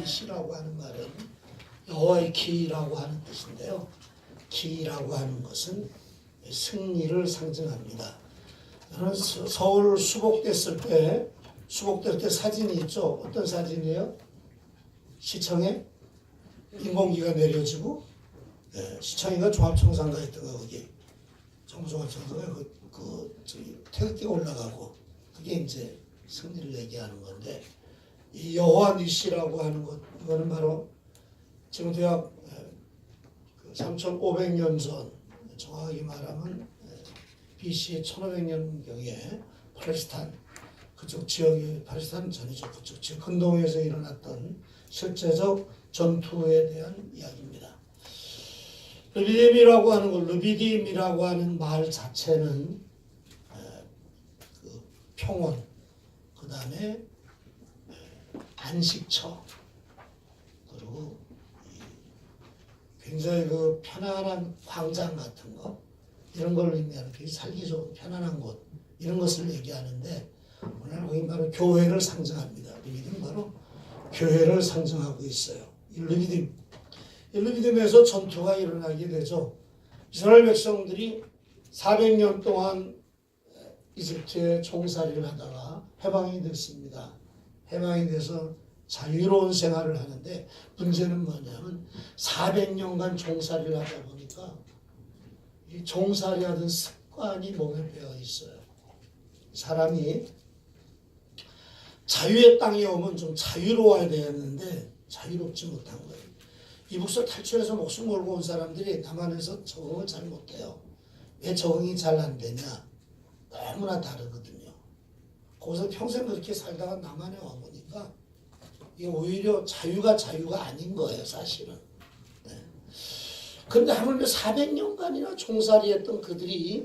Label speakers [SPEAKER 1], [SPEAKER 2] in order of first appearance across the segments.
[SPEAKER 1] 니시라고 하는 말은 여호와의 기라고 하는 뜻인데요. 기라고 하는 것은 승리를 상징합니다. 저는 서울 수복될 때 사진이 있죠. 어떤 사진이에요? 시청에 인공기가 내려지고, 시청이가 종합청산가 했던 거, 거기 정부종합청산가 태극기가 올라가고, 그게 이제 승리를 얘기하는 건데, 이 여호와 니시라고 하는 것, 이거는 바로 지금 대략 3,500년 전, 정확하게 말하면 BC 1500년경에 팔레스타인 그쪽 지역이, 팔레스타인 전이죠. 그쪽 지역 근동에서 일어났던 실제적 전투에 대한 이야기입니다. 르비딤이라고 하는 것, 르비딤이라고 하는 말 자체는 그 평원, 그 다음에 안식처, 그리고 굉장히 그 편안한 광장 같은 거, 이런 걸 의미하는, 되게 살기 좋은 편안한 곳, 이런 것을 얘기하는데, 오늘 거기 바로 교회를 상징합니다. 르비딤 바로 교회를 상징하고 있어요. 이 르비딤에서 전투가 일어나게 되죠. 이스라엘 백성들이 400년 동안 이집트에 종살이를 하다가 해방이 됐습니다. 해방이 돼서 자유로운 생활을 하는데, 문제는 뭐냐면 400년간 종살이를 하다 보니까 이 종살이 하던 습관이 몸에 배어 있어요. 사람이 자유의 땅에 오면 좀 자유로워야 되었는데 자유롭지 못한 거예요. 이북서 탈출해서 목숨 걸고 온 사람들이 남한에서 적응을 잘 못해요. 왜 적응이 잘 안 되냐? 너무나 다르거든요. 거기서 평생 그렇게 살다가 남한에 와보니까 이게 오히려 자유가 아닌 거예요, 사실은. 그런데 하물며 400년간이나 종살이 했던 그들이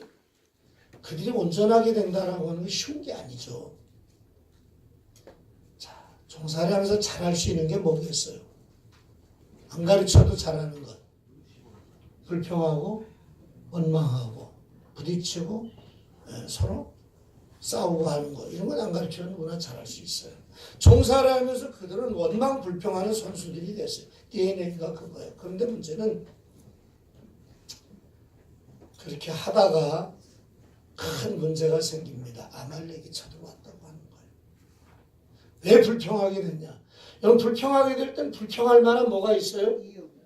[SPEAKER 1] 온전하게 된다라고 하는 게 쉬운 게 아니죠. 자, 종살이 하면서 잘할 수 있는 게 뭐겠어요? 안 가르쳐도 잘하는 것. 불평하고, 원망하고, 부딪히고, 서로 싸우고 하는 거. 이런 건 안 가르치면 누구나 잘할 수 있어요. 종살이 하면서 그들은 원망, 불평하는 선수들이 됐어요. DNA가 그거예요. 그런데 문제는 그렇게 하다가 큰 문제가 생깁니다. 아말렉이 쳐들어왔다고 하는 거예요. 왜 불평하게 됐냐? 여러분, 불평하게 될 땐 불평할 만한 뭐가 있어요?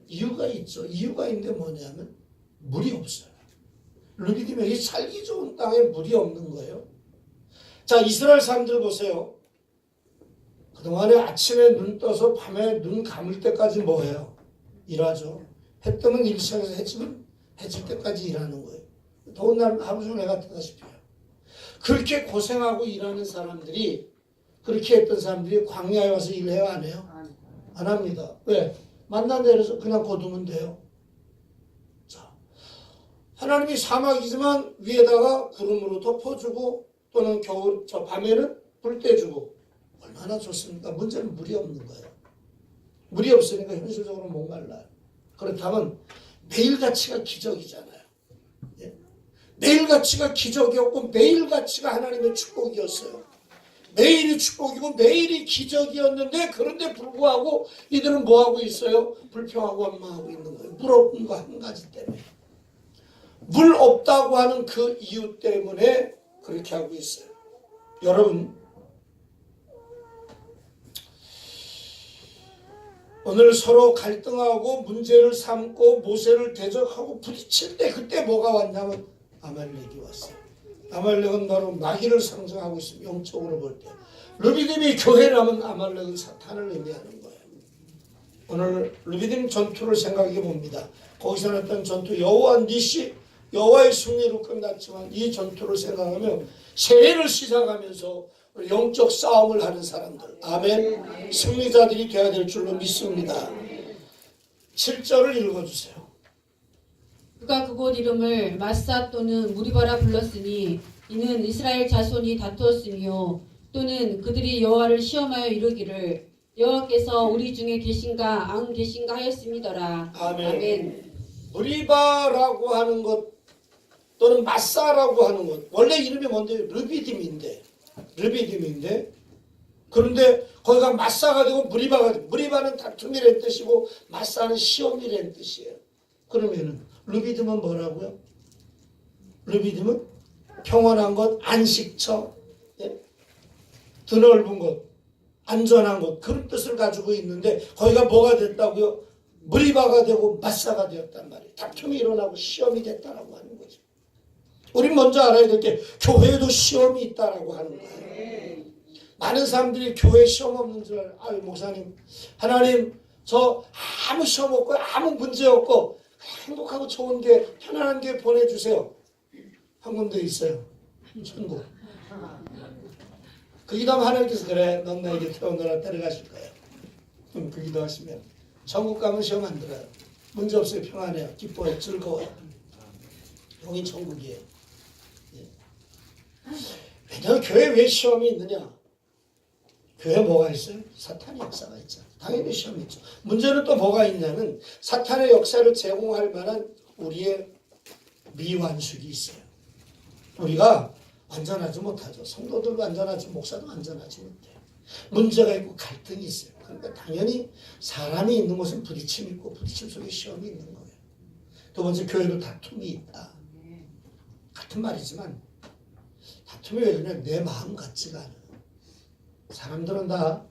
[SPEAKER 1] 이유가 있죠. 이유가 있는데 뭐냐면 물이 없어요. 르비딤에 살기 좋은 땅에 물이 없는 거예요. 자, 이스라엘 사람들 보세요. 그동안에 아침에 눈 떠서 밤에 눈 감을 때까지 뭐해요? 일하죠. 해 뜨면 일시에서 해질 때까지 일하는 거예요. 더운 날 하루 종일 해가 뜨다시피 해요. 그렇게 고생하고 일하는 사람들이, 그렇게 했던 사람들이 광야에 와서 일해요, 안 해요? 안 합니다. 왜? 만나 내려서 그냥 거두면 돼요. 자, 하나님이 사막이지만 위에다가 구름으로 덮어주고, 또는 겨울, 밤에는 불 떼주고, 얼마나 좋습니까? 문제는 물이 없는 거예요. 물이 없으니까 현실적으로 목말라요. 그렇다면 매일같이가 기적이잖아요. 예? 매일같이가 기적이었고 매일같이가 하나님의 축복이었어요. 매일이 축복이고 매일이 기적이었는데, 그런데 불구하고 이들은 뭐하고 있어요? 불평하고 원망하고 있는 거예요. 물 없는 거 한 가지 때문에. 물 없다고 하는 그 이유 때문에 그렇게 하고 있어요. 여러분, 오늘 서로 갈등하고 문제를 삼고 모세를 대적하고 부딪힐 때, 그때 뭐가 왔냐면 아말렉이 왔어요. 아말렉은 바로 마귀를 상징하고 있습니다. 영적으로 볼 때. 르비딤이 교회라면 아말렉은 사탄을 의미하는 거예요. 오늘 르비딤 전투를 생각해 봅니다. 거기서 났던 전투, 여호와 니시, 여호와의 승리로 끝났지만 이 전투를 생각하며 새해를 시작하면서 영적 싸움을 하는 사람들, 아멘, 승리자들이 되어야 될 줄로 믿습니다. 7절을 읽어주세요.
[SPEAKER 2] 그가 그곳 이름을 마사 또는 무리바라 불렀으니 이는 이스라엘 자손이 다투었으며, 또는 그들이 여호와를 시험하여 이르기를 여호와께서 우리 중에 계신가 안 계신가 하였음이더라.
[SPEAKER 1] 아멘.
[SPEAKER 2] 아멘.
[SPEAKER 1] 무리바라고 하는 것 또는 마사라고 하는 것, 원래 이름이 뭔데? 르비딤인데 그런데 거기가 마사가 되고 무리바가 되고, 무리바는 다툼이라는 뜻이고 마사는 시험이라는 뜻이에요. 그러면은 르비딤은 뭐라고요? 르비딤은 평온한 것, 안식처, 예? 드넓은 곳, 안전한 곳, 그런 뜻을 가지고 있는데 거기가 뭐가 됐다고요? 무리바가 되고 마사가 되었단 말이에요. 다툼이 일어나고 시험이 됐다라고 하는 거죠. 우린 먼저 알아야 될 게 교회에도 시험이 있다라고 하는 거예요. 많은 사람들이 교회 시험 없는 줄 알아요. 아유 목사님, 하나님 저 아무 시험 없고 아무 문제 없고 행복하고 좋은 게 편안한 게 보내주세요. 한 군데 있어요. 천국. 그 기도하면 하나님께서 그래 넌 나에게 태어나라 데려가실 거예요. 그럼 그 기도하시면 천국 가면 시험 안 들어요. 문제 없어요. 평안해요. 기뻐요. 즐거워요. 여긴 천국이에요. 예. 왜냐하면 교회에 왜 시험이 있느냐? 교회에 뭐가 있어요? 사탄의 역사가 있죠. 당연히 시험이 있죠. 문제는 또 뭐가 있냐면 사탄의 역사를 제공할 만한 우리의 미완숙이 있어요. 우리가 완전하지 못하죠. 성도들도 완전하지 목사도 완전하지 못해요. 문제가 있고 갈등이 있어요. 그러니까 당연히 사람이 있는 곳은 부딪힘이 있고 부딪힘 속에 시험이 있는 거예요. 두 번째, 교회도 다툼이 있다. 같은 말이지만 다툼이 왜 그러냐? 내 마음 같지가 않아요. 사람들은 다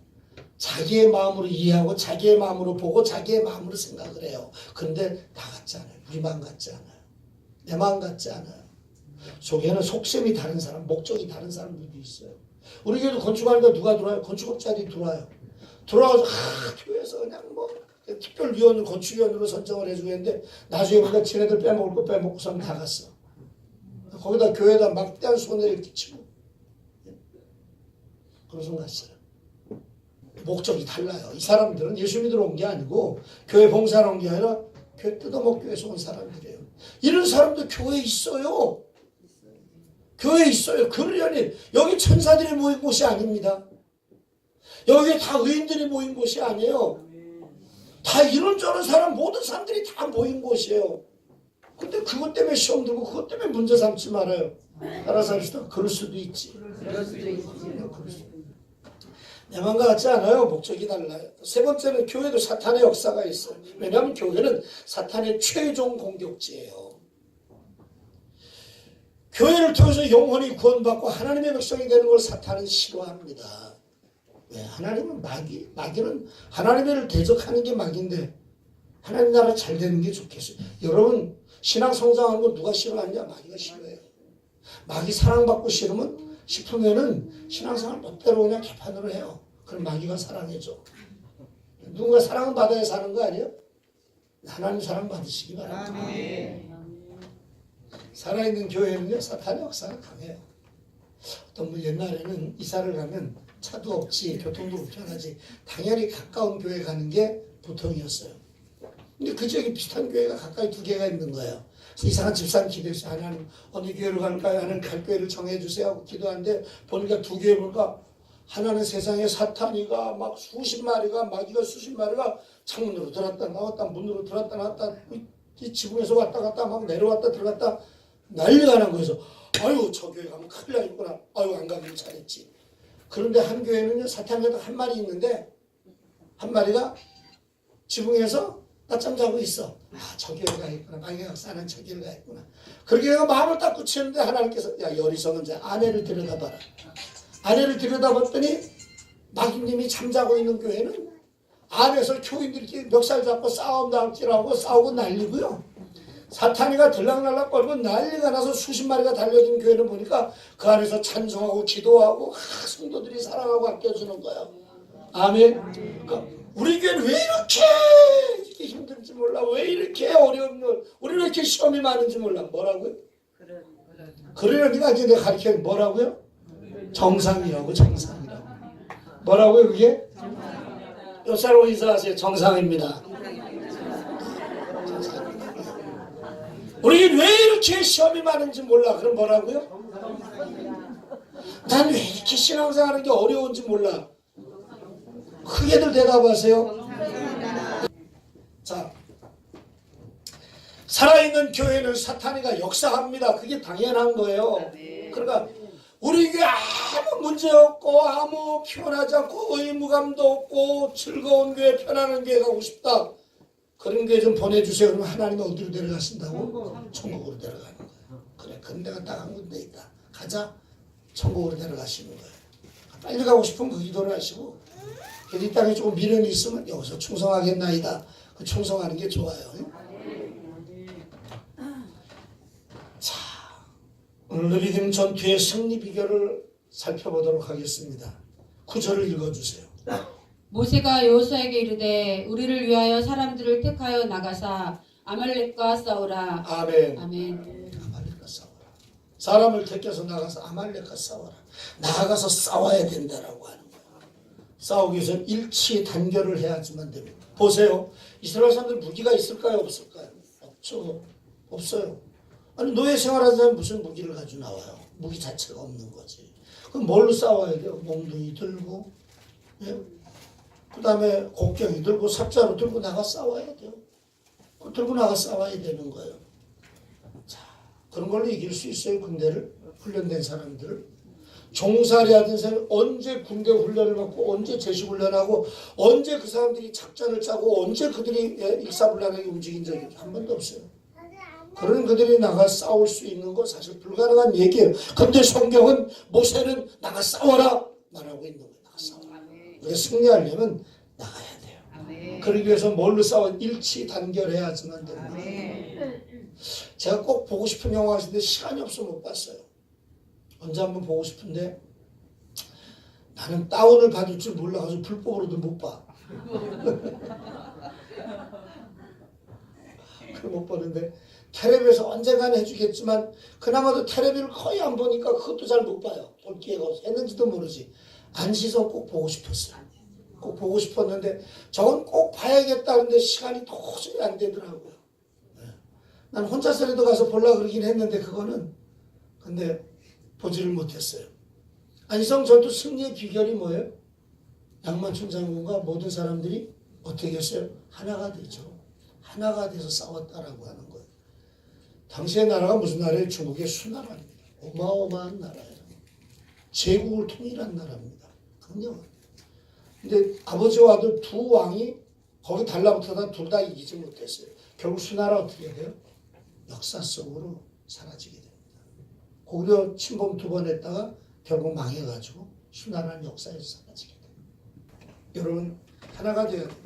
[SPEAKER 1] 자기의 마음으로 이해하고 자기의 마음으로 보고 자기의 마음으로 생각을 해요. 그런데 다 같지 않아요. 우리 마음 같지 않아요. 내 마음 같지 않아요. 속에는 속셈이 다른 사람, 목적이 다른 사람들도 있어요. 우리 교회도 건축하는데 누가 들어와요? 건축업자들이 들어와요. 들어와서 교회에서 그냥 뭐 특별위원을 건축위원으로 선정을 해주고 했는데 나중에 보니까 지네들 빼먹을 거 빼먹고서는 다 갔어. 거기다 교회에다 막대한 손해를 끼치고 그래서 갔어요. 목적이 달라요. 이 사람들은 예수 믿으러 온 게 아니고 교회 봉사하러 온 게 아니라 교회 뜯어먹기 위해서 온 사람들이에요. 이런 사람도 교회에 있어요. 교회에 있어요. 그러려니 여기 천사들이 모인 곳이 아닙니다. 여기 다 의인들이 모인 곳이 아니에요. 다 이런저런 사람 모든 사람들이 다 모인 곳이에요. 근데 그것 때문에 시험 들고 그것 때문에 문제 삼지 말아요. 알아서 합시다. 그럴 수도 있지.
[SPEAKER 3] 그럴 수도 있지.
[SPEAKER 1] 내 마음과 같지 않아요. 목적이 달라요. 세 번째는 교회도 사탄의 역사가 있어요. 왜냐하면 교회는 사탄의 최종 공격지예요. 교회를 통해서 영혼이 구원받고 하나님의 백성이 되는 걸 사탄은 싫어합니다. 왜? 하나님은 마귀는 하나님의 를 대적하는 게 마귀인데 하나님 나라 잘 되는 게 좋겠어요. 여러분 신앙 성장하는 거 누가 싫어하냐? 마귀가 싫어해요. 마귀 사랑받고 싶으면은 신앙생활 멋대로 그냥 개판으로 해요. 그럼 마귀가 사랑해줘. 누군가 사랑을 받아야 사는 거 아니에요? 하나님 사랑 받으시기 바랍니다. 살아있는 교회는요 사탄의 역사가 강해요. 어떤 분 옛날에는 이사를 가면 차도 없지 교통도 불편하지 당연히 가까운 교회 가는 게 보통이었어요. 근데 그 지역에 비슷한 교회가 가까이 두 개가 있는 거예요. 이상한 집사님 기도했어요. 하나님 어느 교회로 갈까요? 하나님 갈 교회를 정해주세요 하고 기도하는데 보니까 두 교회 보니까 하나는 세상에 사탄이가 막 수십 마리가 마귀가 수십 마리가 창문으로 들어왔다 나왔다 문으로 들어왔다 나왔다 이 지붕에서 왔다 갔다 막 내려왔다 들어갔다 난리가 난 거여서 아유 저 교회 가면 큰일 나겠구나. 아유 안 가길 잘했지. 그런데 한 교회는요 사탄이 한 마리 있는데 한 마리가 지붕에서 낮잠 자고 있어. 아, 저 교회 가겠구나. 마귀가 역사는 저 교회 가겠구나. 그렇게 내가 마음을 딱 굳히는데 하나님께서 야 여리석은 자 아내를 들여다봐라. 아내를 들여다봤더니 마귀님이 잠자고 있는 교회는 안에서 교인들끼리 멱살 잡고 싸움당질하고 싸우고 난리고요. 사탄이가 들락날락 걸고 난리가 나서 수십 마리가 달려든 교회를 보니까 그 안에서 찬송하고 기도하고 성도들이 사랑하고 아껴주는 거예요. 아멘. 그러니까 우리 교회는 왜 이렇게 힘든지 몰라. 왜 이렇게 어려운 걸, 우리 왜 이렇게 시험이 많은지 몰라. 뭐라고요? 그러니까 이제 내가 가르쳐요. 뭐라고요? 정상이라고 정상이라고. 뭐라고요 그게? 몇 살로 인사하세요? 정상입니다. 우리 왜 이렇게 시험이 많은지 몰라. 그럼 뭐라고요? 난 왜 이렇게 신앙생활하는 게 어려운지 몰라. 크게들 대답하세요. 자, 살아있는 교회는 사탄이가 역사합니다. 그게 당연한 거예요. 그러니까 우리 교회 아무 문제 없고 아무 피곤하지 않고 의무감도 없고 즐거운 교회 편안한 교회 가고 싶다. 그런 교회 좀 보내주세요. 그러면 하나님은 어디로 데려가신다고? 천국으로 데려가는 거예요. 그래, 그런 데가 딱 한 군데 있다. 가자. 천국으로 데려가시는 거예요. 빨리 가고 싶으면 그 기도를 하시고, 이 땅에 조금 미련이 있으면 여기서 충성하겠나이다. 그 충성하는 게 좋아요. 자, 오늘 리듬 전투의 승리 비결을 살펴보도록 하겠습니다. 9절을 읽어주세요.
[SPEAKER 2] 모세가 여호수아에게 이르되 우리를 위하여 사람들을 택하여 나가사 아말렉과 싸우라.
[SPEAKER 1] 아멘.
[SPEAKER 2] 아멘.
[SPEAKER 1] 아말렉과 싸워라. 사람을 택해서 나가서 아말렉과 싸워라. 나가서 싸워야 된다라고 하는 거예요. 싸우기 위해서는 일치 단결을 해야지만 됩니다. 보세요. 이스라엘 사람들 무기가 있을까요? 없을까요? 없죠. 없어요. 아니 노예 생활하는 사람 무슨 무기를 가지고 나와요? 무기 자체가 없는 거지. 그럼 뭘로 싸워야 돼요? 몽둥이 들고, 예? 그 다음에 곡괭이 들고 삽자루 들고 나가 싸워야 돼요. 들고 나가 싸워야 되는 거예요. 자, 그런 걸로 이길 수 있어요. 군대를 훈련된 사람들. 종살이 하던 사람이 언제 군대 훈련을 받고 언제 제식 훈련하고 언제 그 사람들이 작전을 짜고 언제 그들이 일사불란하게 움직인 적이 한 번도 없어요. 그런 그들이 나가 싸울 수 있는 거 사실 불가능한 얘기예요. 근데 성경은 모세는 나가 싸워라 말하고 있는 거예요. 나가 싸워라. 우리가 승리하려면 나가야 돼요. 그러기 위해서 뭘로 싸워? 일치 단결해야지만 됩니다. 제가 꼭 보고 싶은 영화가 있는데 시간이 없어 못 봤어요. 언제 한번 보고 싶은데 나는 다운을 받을 줄 몰라가지고 불법으로도 못 봐. 그걸 못 보는데 텔레비에서 언젠가는 해주겠지만 그나마도 텔레비를 거의 안 보니까 그것도 잘 못 봐요. 볼 기회가 없어. 했는지도 모르지. 안시성 꼭 보고 싶었어요. 꼭 보고 싶었는데 저건 꼭 봐야겠다는데 시간이 도저히 안 되더라고요. 난 혼자서라도 가서 보려고 그러긴 했는데 그거는 근데 보지를 못했어요. 안시성 전투 승리의 비결이 뭐예요? 양만춘 장군과 모든 사람들이 어떻게 했어요? 하나가 되죠. 하나가 돼서 싸웠다라고 하는 거예요. 당시의 나라가 무슨 나라예요? 중국의 수나라입니다. 어마어마한 나라예요. 제국을 통일한 나라입니다. 그럼요. 근데 아버지와 아들 두 왕이 거기 달라붙어다 둘 다 이기지 못했어요. 결국 수나라 어떻게 돼요? 역사 속으로 사라지게 됩니다. 고려 침범 2번 했다가 결국 망해가지고 수나라는 역사에서 사라지게 돼요. 여러분 하나가 돼야 돼요.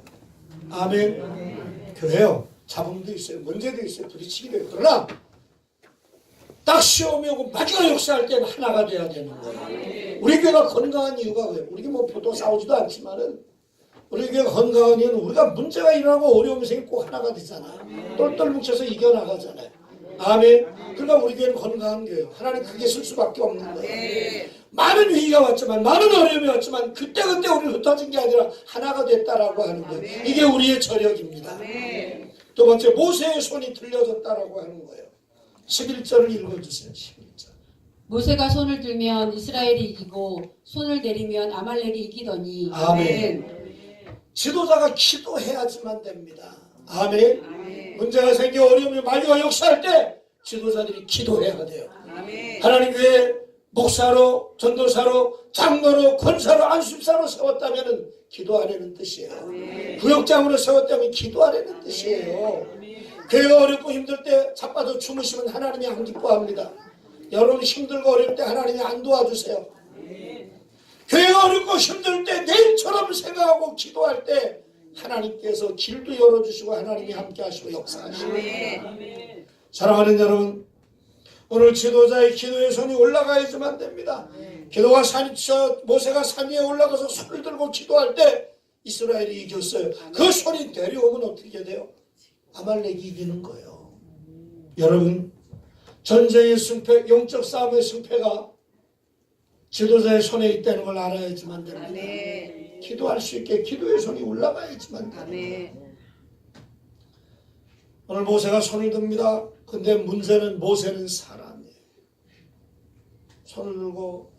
[SPEAKER 1] 아멘. 교회요. 잡음도 있어요. 문제도 있어요. 부딪히기도 해요. 그러나 딱 시험이 오고 마지막 역사할 때는 하나가 돼야 되는 거예요. 우리 교회가 건강한 이유가 왜요? 우리 교회 뭐 보통 싸우지도 않지만은 우리 교회가 건강한 이유는 우리가 문제가 일어나고 어려움이 생기고 하나가 되잖아요. 똘똘 뭉쳐서 이겨나가잖아요. 아멘. 그러니까 우리 교회는 건강한 교회예요. 하나님 그게 쓸 수밖에 없는 거예요. 많은 위기가 왔지만 많은 어려움이 왔지만 그때그때 우리는 흩어진 게 아니라 하나가 됐다라고 하는 거예요. 이게 우리의 저력입니다. 두 번째 모세의 손이 들려졌다라고 하는 거예요. 11절을 읽어주세요. 11절.
[SPEAKER 2] 모세가 손을 들면 이스라엘이 이기고 손을 내리면 아말렉이 이기더니.
[SPEAKER 1] 아멘. 지도자가 기도해야지만 됩니다. 아멘. 문제가 생겨 어려움이 마지막 역사할 때 지도자들이 기도해야 돼요. 하나님 교회 목사로, 전도사로, 장로로, 권사로, 안수사로 세웠다면 기도 안 하는 뜻이에요. 부역장으로 세웠다면 기도 안 하는 뜻이에요. 교회가 어렵고 힘들 때 자빠져 주무시면 하나님이 안 기뻐합니다. 여러분 힘들고 어려울 때 하나님이 안 도와주세요. 교회가 어렵고 힘들 때 내일처럼 생각하고 기도할 때 하나님께서 길도 열어주시고 하나님이 함께 하시고 역사하시고. 사랑하는 여러분, 오늘 지도자의 기도의 손이 올라가야지만 됩니다. 기도가 모세가 산 위에 올라가서 손을 들고 기도할 때 이스라엘이 이겼어요. 그 손이 내려오면 어떻게 돼요? 아말렉이 이기는 거예요. 여러분, 전쟁의 승패, 영적 싸움의 승패가 지도자의 손에 있다는 걸 알아야지만 됩니다. 기도할 수 있게 기도의 손이 올라가야지만 됩니다. 오늘 모세가 손을 듭니다. 근데 문제는 모세는 사람이에요. 손을 들고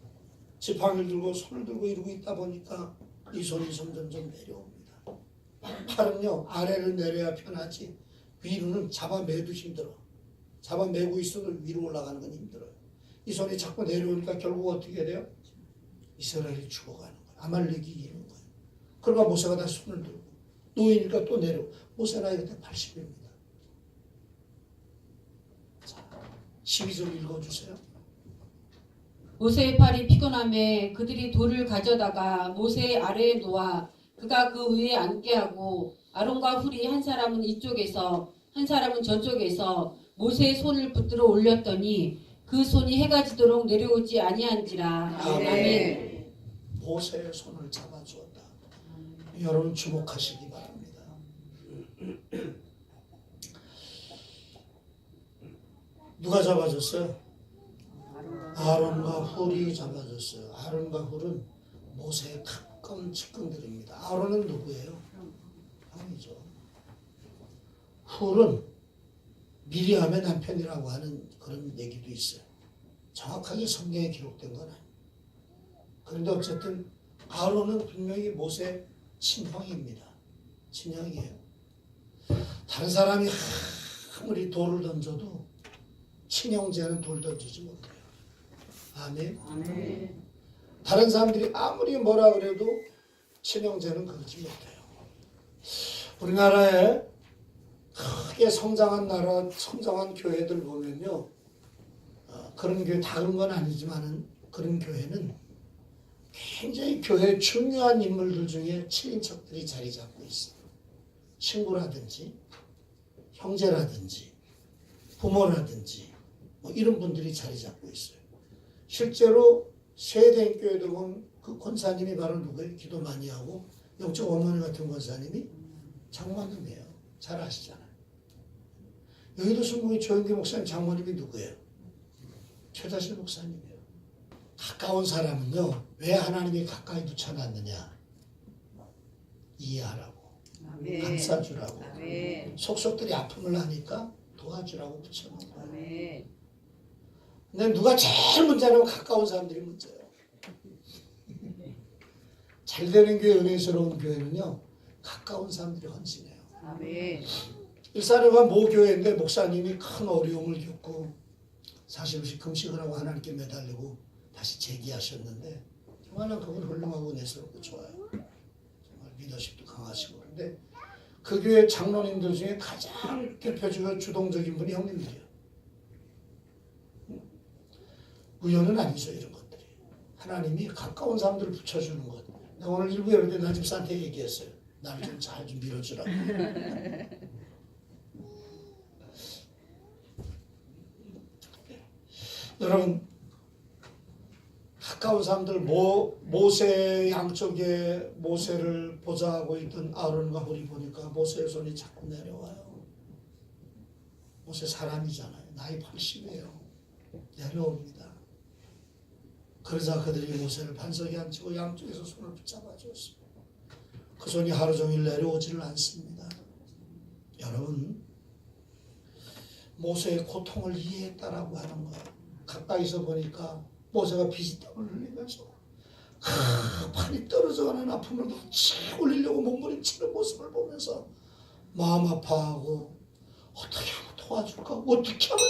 [SPEAKER 1] 지팡이를 들고 손을 들고 이러고 있다 보니까 이 손이 점점점 내려옵니다. 팔은요 아래를 내려야 편하지 위로는 잡아매도 힘들어. 잡아매고 있어도 위로 올라가는 건 힘들어요. 이 손이 자꾸 내려오니까 결국 어떻게 돼요? 이스라엘이 죽어가는 거예요. 아말렉이 이기는 거예요. 그러니까 모세가 다시 손을 들고 노이니까 또 내려오고 모세 나이 그때 80입니다. 자, 12절 읽어주세요.
[SPEAKER 2] 모세의 팔이 피곤함에 그들이 돌을 가져다가 모세의 아래에 놓아 그가 그 위에 앉게 하고 아론과 훌이 한 사람은 이쪽에서 한 사람은 저쪽에서 모세의 손을 붙들어 올렸더니 그 손이 해가 지도록 내려오지 아니한지라. 아멘.
[SPEAKER 1] 모세의 손을 잡아주었다. 여러분 주목하시기 바랍니다. 누가 잡아줬어요? 아론과 훌이 잡아줬어요. 아론과 훌은 모세의 가까운 측근들입니다. 아론은 누구예요? 형이죠. 훌은 미리암의 남편이라고 하는 그런 얘기도 있어요. 정확하게 성경에 기록된 건 아니에요. 그런데 어쨌든 아론은 분명히 모세 친형입니다. 친형이에요. 다른 사람이 아무리 돌을 던져도 친형제는 돌 던지지 못해요. 아멘.
[SPEAKER 2] 아멘.
[SPEAKER 1] 다른 사람들이 아무리 뭐라 그래도 친형제는 그러지 못해요. 우리나라에 크게 성장한 나라, 성장한 교회들 보면요, 그런 교회 다 그런 건 아니지만은 그런 교회는 굉장히 교회의 중요한 인물들 중에 친인척들이 자리 잡고 있어요. 친구라든지 형제라든지 부모라든지 뭐 이런 분들이 자리 잡고 있어요. 실제로 세대교회도 보면 그 권사님이 바로 누구예요? 기도 많이 하고 영적 어머니 같은 권사님이 장모님이에요. 잘 아시잖아요. 여의도 순복의 조영기 목사님 장모님이 누구예요? 최다실 목사님이에요. 가까운 사람은요, 왜 하나님이 가까이 붙여놨느냐? 이해하라고,
[SPEAKER 3] 아멘.
[SPEAKER 1] 감싸주라고,
[SPEAKER 3] 아멘.
[SPEAKER 1] 속속들이 아픔을 하니까 도와주라고 붙여놓은 거예요.
[SPEAKER 3] 아멘.
[SPEAKER 1] 근데 누가 제일 문제냐면 가까운 사람들이 문제예요. 잘 되는 교회, 은혜스러운 교회는요, 가까운 사람들이 헌신해요.
[SPEAKER 3] 아멘.
[SPEAKER 1] 일산에가 모교회인데 목사님이 큰 어려움을 겪고 40일씩 금식을 하고 하나님께 매달리고 다시 재기하셨는데 정말 난 그분 훌륭하고 은혜스럽고 좋아요. 정말 리더십도 강하시고. 그런데 그 교회 장로님들 중에 가장 대표적이고 주동적인 분이 형님들이에요. 우연은 아니죠, 이런 것들이. 하나님이 가까운 사람들을 붙여주는 것. 내가 오늘 일부 예배 때 나 집사한테 얘기했어요. 나를 좀 잘 좀 밀어주라고. 여러분, 가까운 사람들, 모세 양쪽에 모세를 보좌하고 있던 아론과 훌이 보니까 모세의 손이 자꾸 내려와요. 모세 사람이잖아요. 나이 80이에요. 내려옵니다. 그러자 그들이 모세를 반석에 앉히고 양쪽에서 손을 붙잡아 주었습니다. 그 손이 하루 종일 내려오지를 않습니다. 여러분, 모세의 고통을 이해했다라고 하는 거예요. 가까이서 보니까 모세가 비지땀을 흘리면서 팔이 떨어져가는 아픔을 치 올리려고 몸부림치는 모습을 보면서 마음 아파하고 어떻게 하면 도와줄까? 어떻게 하면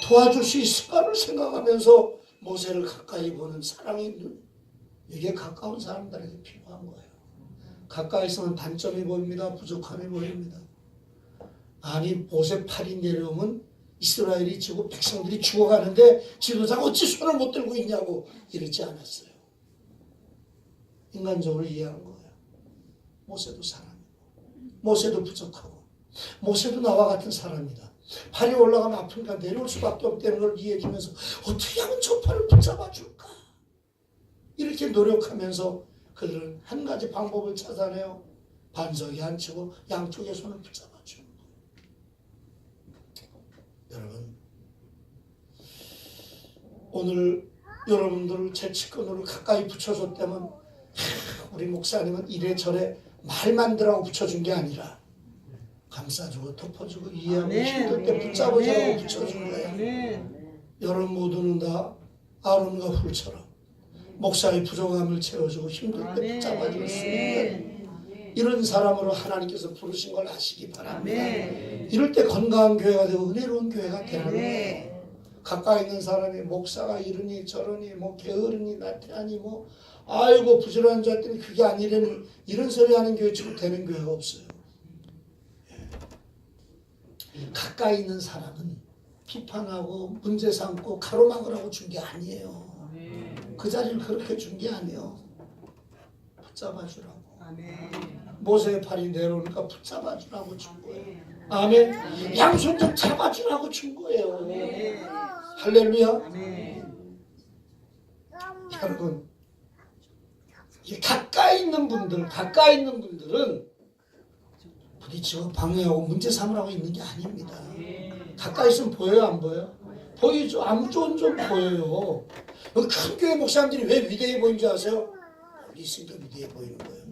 [SPEAKER 1] 도와줄 수 있을까를 생각하면서 모세를 가까이 보는 사랑의 눈. 이게 가까운 사람들에게 필요한 거예요. 가까이서는 단점이 보입니다. 부족함이 보입니다. 아니, 모세 팔이 내려오면 이스라엘이 지고 백성들이 죽어가는데 지도자가 어찌 손을 못 들고 있냐고 이러지 않았어요. 인간적으로 이해한 거예요. 모세도 사람이고 모세도 부족하고 모세도 나와 같은 사람이다. 팔이 올라가면 아프니까 내려올 수밖에 없다는 걸 이해해주면서 어떻게 하면 저 팔을 붙잡아 줄까? 이렇게 노력하면서 그들은 한 가지 방법을 찾아내요. 반석에 앉히고 양쪽에 손을 붙잡아 주는 거예요. 여러분, 오늘 여러분들을 제 측근으로 가까이 붙여줬다면 우리 목사님은 이래저래 말만 들라고 붙여준 게 아니라 감싸주고 덮어주고 이해하고 힘들 때 붙잡아주라고 붙여준 거예요. 여러분 모두는 다 아론과 훌처럼 목사의 부족함을 채워주고 힘들 때 붙잡아줄 수 있는 이런 사람으로 하나님께서 부르신 걸 아시기 바랍니다. 이럴 때 건강한 교회가 되고 은혜로운 교회가 되는 거예요. 가까이 있는 사람이 목사가 이러니 저러니 뭐 게으르니 나태하니 뭐 아이고 부지런한 줄 알았더니 그게 아니라니 이런 소리 하는 교회 치고 되는 교회가 없어요. 가까이 있는 사람은 비판하고 문제 삼고 가로막으라고 준 게 아니에요. 그 자리를 그렇게 준 게 아니에요. 붙잡아 주라고. 모세의 팔이 내려오니까 붙잡아 주라고 준 거예요. 아멘. 양손 좀 잡아주라고 준 거예요. 할렐루야. 여러분, 가까이 있는 분들은 부딪히고 방해하고 문제 삼으라고 있는 게 아닙니다. 가까이 있으면 보여요, 안 보여요? 보이죠. 암존 좀 보여요. 큰 교회 목사님들이 왜 위대해 보이는 줄 아세요? 우리 있으니까 위대해 보이는 거예요.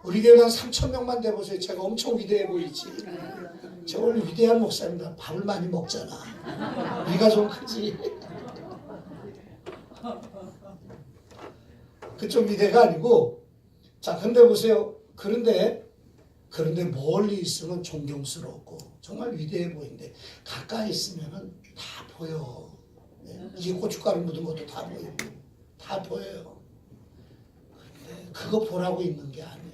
[SPEAKER 1] 우리 교회가 한 3,000명만 돼보세요. 제가 엄청 위대해 보이지. 제가 원래 위대한 목사입니다. 밥을 많이 먹잖아. 위가 좀 크지. 그쪽 위대가 아니고, 자, 근데 보세요. 그런데 멀리 있으면 존경스럽고 정말 위대해 보이는데 가까이 있으면은 다 보여. 이게 고춧가루 묻은 것도 다 보이고 다 보여요. 근데 그거 보라고 있는 게 아니에요.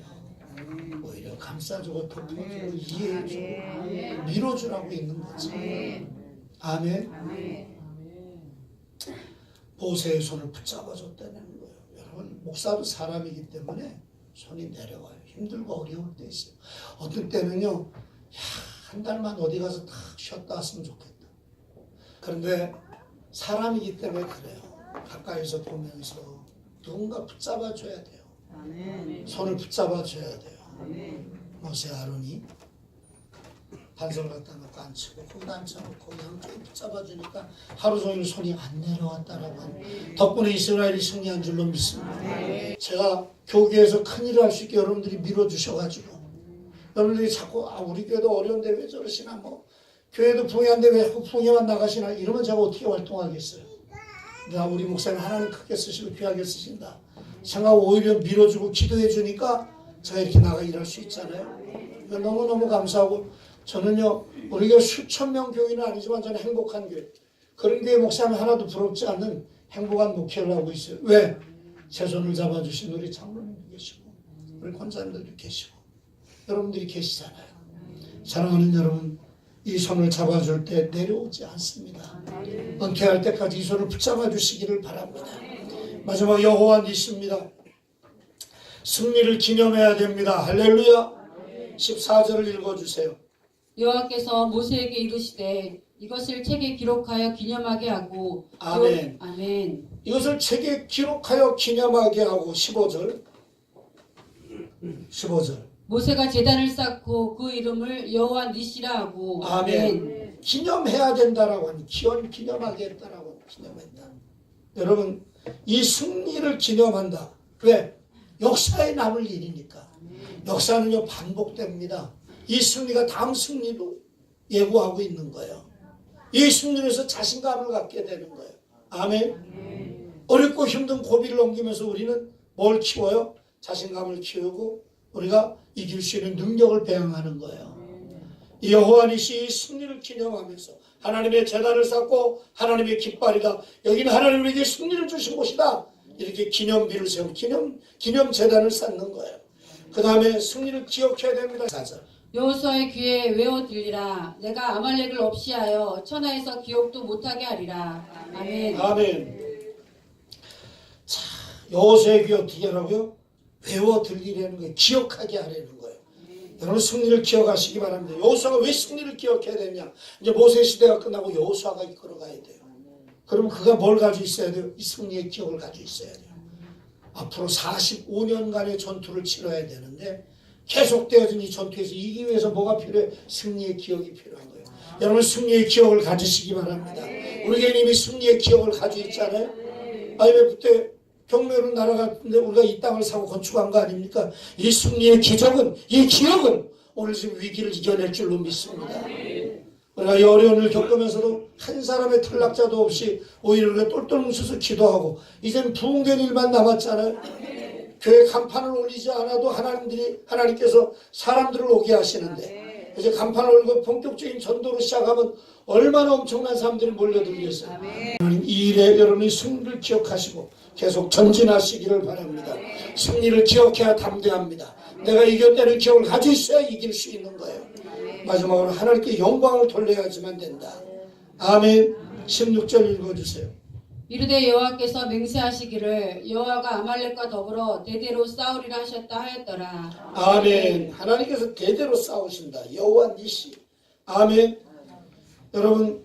[SPEAKER 1] 오히려 감싸주고 덮어주고 이해해주고 밀어주라고 있는 거지. 아멘. 모세의 손을 붙잡아줬다는 거예요. 여러분, 목사도 사람이기 때문에 손이 내려와요. 힘들고 어려울 때 있어요. 어떤 때는요, 한 달만 어디 가서 딱 쉬었다 왔으면 좋겠다. 그런데 사람이기 때문에 그래요. 가까이서 보면서 누군가 붙잡아줘야 돼요. 손을 붙잡아줘야 돼요. 모세 아론이 반석을 갖다 놓고 앉히고 거기다 앉혀놓고 양쪽에 붙잡아주니까 하루 종일 손이 안 내려왔다라고 하는 덕분에 이스라엘이 승리한 줄로 믿습니다. 제가 교계에서 큰일을 할 수 있게 여러분들이 밀어주셔가지고 여러분들이 자꾸 우리 교회도 어려운데 왜 저러시나 뭐 교회도 부흥회한데 왜 부흥회만 나가시나 이러면 제가 어떻게 활동하겠어요. 우리 목사님 하나님 크게 쓰시고 귀하게 쓰신다 생각하고 오히려 밀어주고 기도해 주니까 제가 이렇게 나가 일할 수 있잖아요. 너무너무 감사하고 저는요, 우리 교회 수천 명 교인은 아니지만 저는 행복한 교회. 그런 교회 목사님 하나도 부럽지 않는 행복한 목회를 하고 있어요. 왜? 제 손을 잡아주신 우리 장로님도 계시고, 우리 권사님들도 계시고, 여러분들이 계시잖아요. 사랑하는 여러분, 이 손을 잡아줄 때 내려오지 않습니다. 은퇴할 때까지 이 손을 붙잡아 주시기를 바랍니다. 마지막 여호와 니시입니다. 승리를 기념해야 됩니다. 할렐루야. 14절을 읽어주세요.
[SPEAKER 2] 여호와께서 모세에게 이르시되 이것을 책에 기록하여 기념하게 하고
[SPEAKER 1] 아멘.
[SPEAKER 2] 아멘.
[SPEAKER 1] 이것을 책에 기록하여 기념하게 하고 15절
[SPEAKER 2] 모세가 제단을 쌓고 그 이름을 여호와 니시라 하고
[SPEAKER 1] 아멘. 기념해야 된다라고 하니 기념하게 했다라고 기념했다. 여러분 이 승리를 기념한다. 왜? 역사에 남을 일이니까. 역사는요 반복됩니다. 이 승리가 다음 승리도 예고하고 있는 거예요. 이 승리에서 자신감을 갖게 되는 거예요. 아멘. 어렵고 힘든 고비를 넘기면서 우리는 뭘 키워요? 자신감을 키우고 우리가 이길 수 있는 능력을 배양하는 거예요. 여호와 니시 승리를 기념하면서 하나님의 제단을 쌓고 하나님의 깃발이다. 여기는 하나님 우리에게 승리를 주신 곳이다. 이렇게 기념비를 세우고 기념 제단을 쌓는 거예요. 그 다음에 승리를 기억해야 됩니다. 4절.
[SPEAKER 2] 여호수아의 귀에 외워 들리라. 내가 아말렉을 없이하여 천하에서 기억도 못하게 하리라. 아멘.
[SPEAKER 1] 아멘. 자, 여호수아의 귀 어떻게 하라고요? 외워 들리라는 거예요. 기억하게 하라는 거예요. 여러분 승리를 기억하시기 바랍니다. 여호수아가 왜 승리를 기억해야 되냐? 이제 모세 시대가 끝나고 여호수아가 이끌어가야 돼요. 그럼 그가 뭘 가지고 있어야 돼요? 이 승리의 기억을 가지고 있어야 돼요. 앞으로 45년간의 전투를 치러야 되는데 계속되어진 이 전투에서 이기기 위해서 뭐가 필요해? 승리의 기억이 필요한 거예요. 여러분 승리의 기억을 가지시기 바랍니다. 우리 교회는 이미 승리의 기억을 가지고 있잖아요. 아니면 그때 경매로 날아갔는데 우리가 이 땅을 사고 건축한 거 아닙니까? 이 승리의 기적은, 이 기억은 오늘 지금 위기를 이겨낼 줄로 믿습니다. 우리가 이 어려움을 겪으면서도 한 사람의 탈락자도 없이 오히려 우리가 똘똘 뭉쳐서 기도하고 이제는 부흥된 일만 남았잖아요. 교회 간판을 올리지 않아도 하나님께서 사람들을 오게 하시는데 이제 간판 올고 본격적인 전도로 시작하면 얼마나 엄청난 사람들이 몰려들겠어요. 하나님 이 일에 여러분이 승리를 기억하시고 계속 전진하시기를 바랍니다. 승리를 기억해야 담대합니다. 내가 이겼다는 기억을 가지고 있어야 이길 수 있는 거예요. 마지막으로 하나님께 영광을 돌려야지만 된다. 아멘. 16절 읽어주세요.
[SPEAKER 2] 이르되 여호와께서 맹세하시기를 여호와가 아말렉과 더불어 대대로 싸우리라 하셨다 하였더라.
[SPEAKER 1] 아멘. 하나님께서 대대로 싸우신다. 여호와 니시. 아멘. 여러분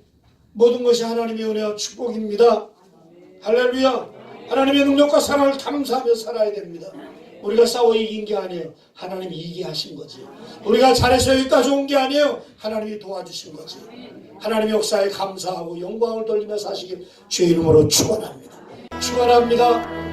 [SPEAKER 1] 모든 것이 하나님의 은혜와 축복입니다. 할렐루야. 하나님의 능력과 사랑을 감사하며 살아야 됩니다. 우리가 싸워 이긴 게 아니에요. 하나님이 이기게 하신 거지. 우리가 잘해서 여기까지 온 게 아니에요. 하나님이 도와주신 거지. 하나님의 역사에 감사하고 영광을 돌리며 사시길 주의 이름으로 축원합니다. 축원합니다.